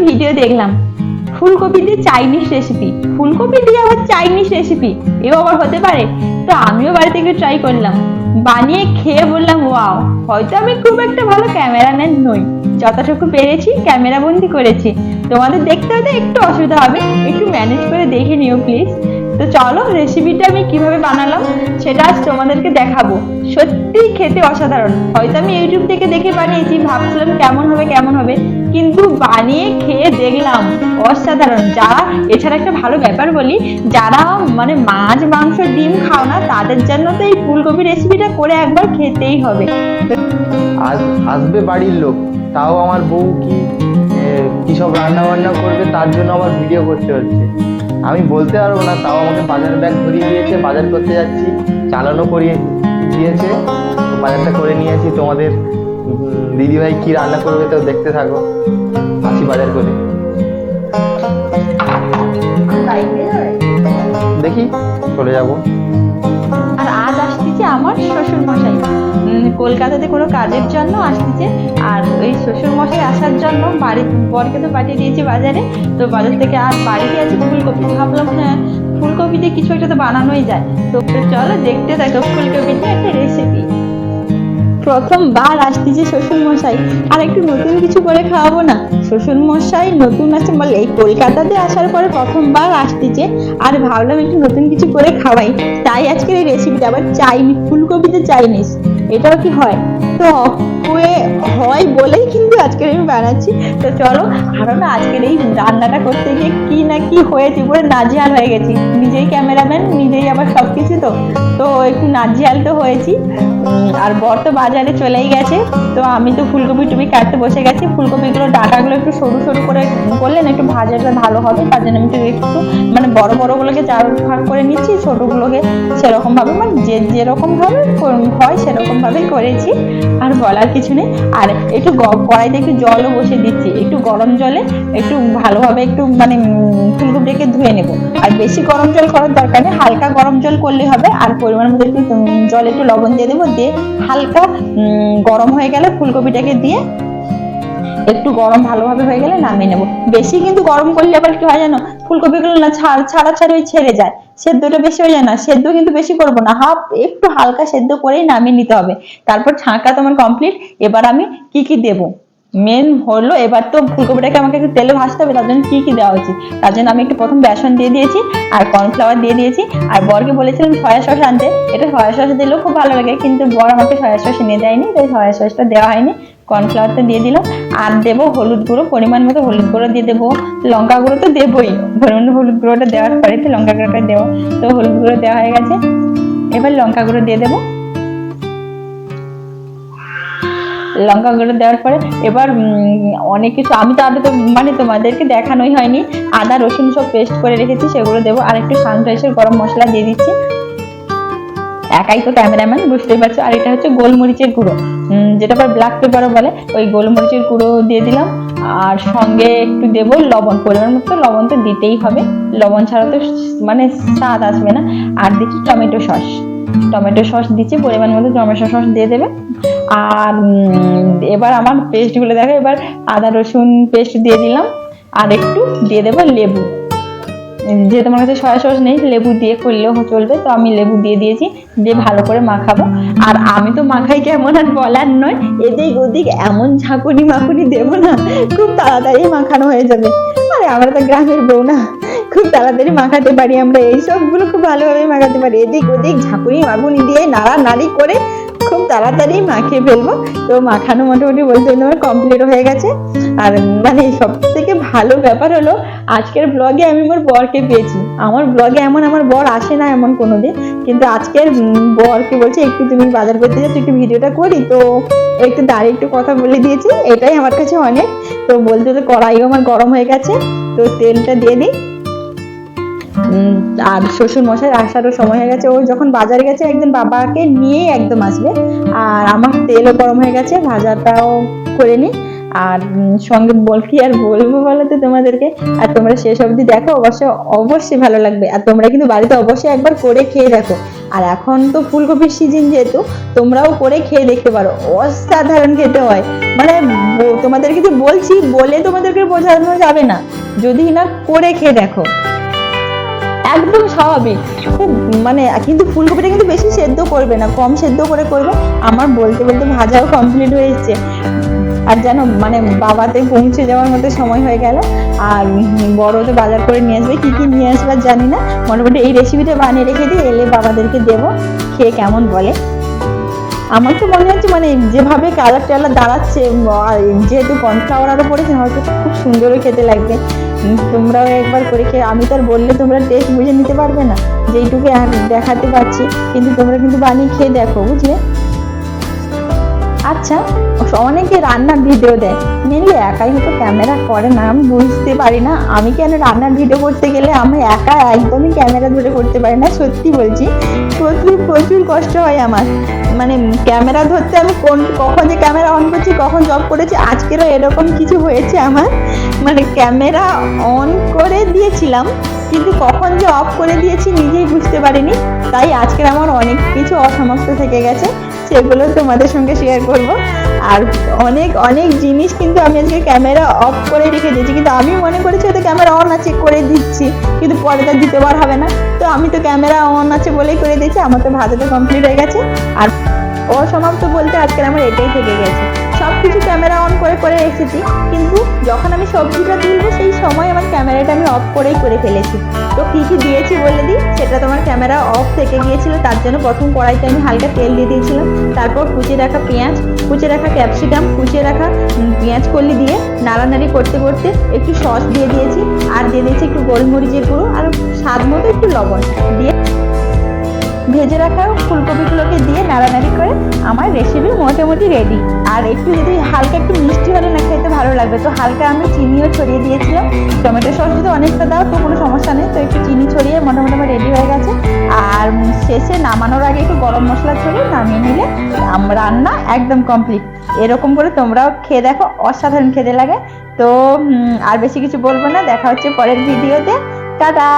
Video দেখলাম ফুলকপি দিয়ে চাইনিজ রেসিপি, ফুলকপি দিয়ে আবার চাইনিজ রেসিপি, এও আবার হতে পারে। তো আমিও বাড়িতে একটু ট্রাই করলাম, বানিয়ে খেয়ে বললাম ওয়াও। হয়তো আমি খুব একটা ভালো ক্যামেরাম্যান নই, যতটুকু পেরেছি ক্যামেরা বন্দি করেছি। তোমাদের দেখতে হয়তো একটু অসুবিধা হবে, একটু ম্যানেজ করে দেখে নিও প্লিজ। তো চলো রেসিপিটা আমি কিভাবে বানালাম সেটা আজ তোমাদেরকে দেখাবো। সত্যি খেতে অসাধারণ। হয়তো আমি ইউটিউব থেকে দেখে বানিয়েছি, ভাবছিলাম কেমন হবে, কিন্তু বানিয়ে খেয়ে দেখলাম অসাধারণ। যারা, এছাড়া একটা ভালো ব্যাপার বলি, যারা মানে মাছ মাংস ডিম খাও না তাদের জন্য তো এই ফুলকপি রেসিপিটা করে একবার খেতেই হবে। আসবে বাড়ির লোক, তাও আমার বউ কি সব রান্না বান্না করবে তার জন্য আমার ভিডিও করতে হচ্ছে। আমি বলতে পারবো না, তাও আমাকে বাজার ব্যাগ ধরিয়ে দিয়েছে, বাজার করতে যাচ্ছি, চালানো করিয়ে দিয়েছে, বাজারটা করে নিয়েছি। তোমাদের দিদিভাই কি রান্না করবে তো দেখতে থাকো, আসি বাজার করে। দেখি চলে যাব। আর আজ আসতেছে আমার শ্বশুর মশাই, কলকাতাতে কোনো কাজের জন্য আসতেছে। আর ওই শ্বশুর মশাই আসার জন্য বাড়ির বরকে তো পাঠিয়ে দিয়েছি বাজারে। তো বাজার থেকে আর বাড়িতে আছে ফুলকপি, ভাবলাম হ্যাঁ ফুলকপি দিয়ে কিছু একটা তো বানানোই যায়। তো চলো দেখতে থাকো ফুলকপিতে একটা রেসিপি। প্রথমবার আসতেছে শ্বশুর মশাই, আর একটু নতুন কিছু করে খাওয়াবো না? শ্বশুর মশাই নতুন আছে বলে, এই কলকাতাতে আসার পরে প্রথমবার আসতেছে, আর ভাবলাম একটু নতুন কিছু করে খাওয়াই। তাই আজকের এই রেসিপিটা আবার চাইনিজ, ফুলকপিতে চাইনিজ, এটাও কি হয়? তো হয় বলেই কিন্তু আজকের আমি বানাচ্ছি। তো চলো, আরো না আজকের এই রান্নাটা করতে গিয়ে কি না কি হয়েছে, পুরো নাজেহাল হয়ে গেছি। নিজেই ক্যামেরাম্যান, নিজেই আবার সবকিছু, তো একটু নাজেহাল তো হয়েছি। আর বর তো বাজারে চলেই গেছে। তো আমি তো ফুলকপি টুপি কাটতে বসে গেছি। ফুলকপিগুলো ডাঁটাগুলো একটু সরু সরু করে করলেন একটু ভাজাটা ভালো হবে, তার জন্য আমি একটু মানে বড় বড়গুলোকে 4 ভাগ করে নিচ্ছি, ছোটগুলোকে সেরকম ভাবে মানে যেরকম ভাবে হয় সেরকম ভাবেই করেছি। আর বলার কিছু নেই। আর একটু কড়াইতে একটু জলও বসে দিচ্ছি, একটু গরম জলে একটু ভালোভাবে একটু মানে ফুলকপিটাকে ধুয়ে নেব। আর বেশি গরম জল করার দরকার নেই, হালকা গরম জল করলে হবে। আর পরিমাণ মতো একটু জলে একটু লবণ দিয়ে দেবো, দিয়ে হালকা গরম হয়ে গেলে ফুলকপিটাকে দিয়ে একটু গরম ভালোভাবে হয়ে গেলে নামিয়ে নেবো। বেশি কিন্তু গরম করলে আবার কি হয় জানো, ফুলকপিগুলো না ছাড়া ছেড়ে যায়, সেদ্ধটা বেশি হয়ে যায় না। সেদ্ধ কিন্তু বেশি করবো না, একটু হালকা সেদ্ধ করেই নামিয়ে নিতে হবে। তারপর ছাঁকা তোমার কমপ্লিট। এবার আমি কি দেবো, মেন হলো এবার তো ফুলকপিটাকে আমাকে একটু তেলে ভাজতে হবে। তার জন্য কি দেওয়া উচিত, তার জন্য আমি একটু প্রথম বেসন দিয়ে দিয়েছি আর কর্নফ্লাওয়ার দিয়ে দিয়েছি। আর বরকে বলেছিলাম সয়া সস আনতে, এটা সয়া সস দিলেও খুব ভালো লাগে, কিন্তু বর আমাকে সয়া সস এনে দেয়নি, তাই সয়া সসটা দেওয়া হয়নি। কর্নফ্লাওয়ারটা দিয়ে দিলাম। আর দেবো হলুদ গুঁড়ো, পরিমাণ মতো হলুদ গুঁড়ো দিয়ে দেবো। লঙ্কা গুঁড়ো তো দেবোই, পরিমাণ হলুদ গুঁড়োটা দেওয়ার পরে তো লঙ্কা গুঁড়োটা দেবো। তো হলুদ গুঁড়ো দেওয়া হয়ে গেছে, এবার লঙ্কা গুঁড়ো দিয়ে দেবো। লঙ্কা গুঁড়ো দেওয়ার পরে এবার অনেক কিছু, আমি তো আদা তো মানে তোমাদেরকে দেখানোই হয়নি, আদা রসুন সব পেস্ট করে রেখেছি সেগুলো দেবো। আর একটু সানরাইসের গরম মশলা দিয়ে দিচ্ছি, একাই তো ক্যামেরাম্যান বুঝতেই পারছো। আর এটা হচ্ছে গোলমরিচের গুঁড়ো, যেটা আবার ব্ল্যাক পেপারও বলে, ওই গোলমরিচের গুঁড়ো দিয়ে দিলাম। আর সঙ্গে একটু দেবো লবণ, পরিমাণ মতো লবণ তো দিতেই হবে, লবণ ছাড়া তো মানে স্বাদ আসবে না। আর দিচ্ছি টমেটো সস দিচ্ছি, পরিমাণ মতো টমেটো সস দিয়ে দেবে। আর এবার আমার পেস্টগুলো দেখো, এবার আদা রসুন পেস্ট দিয়ে দিলাম। আর একটু দিয়ে দেবো লেবু, যেহেতু আমার কাছে সয়া সস নেই, লেবু দিয়ে করলেও চলবে, তো আমি লেবু দিয়ে দিয়েছি। দিয়ে ভালো করে মাখাবো। আর আমি তো মাখাই কেমন আর বলার নয়, এদিক ওদিক এমন ঝাঁকুনি দেবো না, খুব তাড়াতাড়ি মাখানো হয়ে যাবে। আরে আমরা তো গ্রামের বউ না, খুব তাড়াতাড়ি মাখাতে পারি আমরা, এই সবগুলো খুব ভালোভাবে মাখাতে পারি। এদিক ওদিক ঝাঁকুনি দিয়ে নাড়ানাড়ি করে খুব তাড়াতাড়ি মাখিয়ে ফেলবো। তো মাখানো মোটামুটি বলতে আমার কমপ্লিট হয়ে গেছে। আর মানে সব থেকে ভালো ব্যাপার হলো আজকের ব্লগে আমি আমার বরকে পেয়েছি। আমার ব্লগে এমন আমার বর আসে না এমন কোনোদিন, কিন্তু আজকের বরকে বলছে একটু তুমি বাজার করতে যাচ্ছ, একটু ভিডিওটা করি, তো একটু দাঁড়িয়ে একটু কথা বলে দিয়েছি, এটাই আমার কাছে অনেক। তো বলতে তো কড়াইও আমার গরম হয়ে গেছে, তো তেলটা দিয়ে দিই। আর শ্বশুর মশাই আসারও সময় হয়ে গেছে, ও যখন বাজারে গেছে একদিন বাবাকে নিয়ে একদম আসবে। আর আমার তেলও গরম হয়ে গেছে, ভাজাটাও করে নিই। আর সঙ্গে কি আর বলবো বলো তো তোমাদেরকে। আর তোমরা শেষ অবধি দেখো, অবশ্যই ভালো লাগবে। আর তোমরা কিন্তু বাড়িতে অবশ্যই একবার করে খেয়ে দেখো। আর এখন তো ফুলকপির সিজন, যেহেতু তোমরাও করে খেয়ে দেখতে পারো, অসাধারণ খেতে হয়। মানে তোমাদেরকে যে বলছি, বলে তোমাদেরকে বোঝানো যাবে না, যদি না করে খেয়ে দেখো, একদম স্বাভাবিক। খুব মানে, কিন্তু ফুলকপিটা কিন্তু বেশি সেদ্ধ করবে না, কম সেদ্ধ করে করবে। আমার বলতে বলতে ভাজাও কমপ্লিট হয়ে এসছে। আর জানো মানে বাবাতে পৌঁছে যাওয়ার মতো সময় হয়ে গেল। আর বড় তো বাজার করে নিয়ে আসবে, কি কি নিয়ে আসবে জানি না। মোটামুটি এই রেসিপিটা বানিয়ে রেখে দিই, এলে বাবাদেরকে দেবো, খেয়ে কেমন বলে। আমার তো মনে হচ্ছে মানে যেভাবে কালার টালার দাঁড়াচ্ছে, আর যেহেতু কর্নফ্লাওয়ার আরও পড়েছে, হয়তো খুব সুন্দরও খেতে লাগবে। তোমরাও একবার করে খেয়ে, আমি তো আর বললে তোমরা টেস্ট বুঝে নিতে পারবে না, যেইটুকু দেখাতে পারছি। কিন্তু তোমরা কিন্তু বানিয়ে খেয়ে দেখো, বুঝলে। আচ্ছা, অনেকে রান্নার ভিডিও দেয়, মেনলি একাই হয়তো ক্যামেরা করে না, আমি বুঝতে পারি না। আমি কেন রান্নার ভিডিও করতে গেলে আমি একা একদমই ক্যামেরা ধরে করতে পারি না, সত্যি বলছি। প্রচুর প্রচুর কষ্ট হয় আমার, মানে ক্যামেরা ধরতে। আমি কখন যে ক্যামেরা অন করছি, কখন জব করেছি, আজকেরও এরকম কিছু হয়েছে আমার। মানে ক্যামেরা অন করে দিয়েছিলাম, কিন্তু কখন যে অফ করে দিয়েছি নিজেই বুঝতে পারিনি। তাই আজকের আমার অনেক কিছু অসমাপ্ত থেকে গেছে, সেগুলো তোমাদের সঙ্গে শেয়ার করব। আর অনেক অনেক জিনিস কিন্তু আমি আজকে ক্যামেরা অফ করে রেখে দিয়েছি, কিন্তু আমি মনে করেছি হয়তো ক্যামেরা অন আছে করে দিচ্ছি, কিন্তু পরে তো দ্বিতীয়বার হবে না। তো আমি তো ক্যামেরা অন আছে বলেই করে দিয়েছি। আমার তো ভাজাটা কমপ্লিট হয়ে গেছে। আর অসমাপ্ত বলতে আজকের আমার এটাই থেকে গেছে। সব কিছু ক্যামেরা অন করে করে রেখেছি, কিন্তু যখন আমি সবজিটা তুলবো সেই সময় আমার ক্যামেরাটা আমি অফ করেই করে ফেলেছি। তো কী কী দিয়েছি বলে দিই, সেটা তোমার ক্যামেরা অফ থেকে গিয়েছিল, তার জন্য প্রথম কড়াইতে আমি হালকা তেল দিয়ে দিয়েছিলাম। তারপর কুচিয়ে রাখা পেঁয়াজ, কুচিয়ে রাখা ক্যাপসিকাম, কুচিয়ে রাখা পেঁয়াজ কলি দিয়ে নাড়ানাড়ি করতে করতে একটু সস দিয়ে দিয়েছি। আর দিয়ে দিয়েছি একটু গোলমরিচের গুঁড়ো, আর স্বাদ মতো একটু লবণ দিয়ে ভেজে রাখা ফুলকপিগুলোকে দিয়ে নাড়ানাড়ি করে আমার রেসিপি মোটামুটি রেডি। আর একটু যদি হালকা একটু মিষ্টি হলে না খেতে ভালো লাগবে, তো হালকা আমি চিনিও ছড়িয়ে দিয়েছিলাম। টমেটো সস যদি অনেকটা দাও তো কোনো সমস্যা নেই, তো একটু চিনি ছড়িয়ে মোটামুটি আমার রেডি হয়ে গেছে। আর শেষে নামানোর আগে একটু গরম মশলা ছড়িয়ে নামিয়ে নিলে রান্না একদম কমপ্লিট। এরকম করে তোমরাও খেয়ে দেখো, অসাধারণ খেতে লাগে। তো আর বেশি কিছু বলবো না, দেখা হচ্ছে পরের ভিডিওতে। টাটা।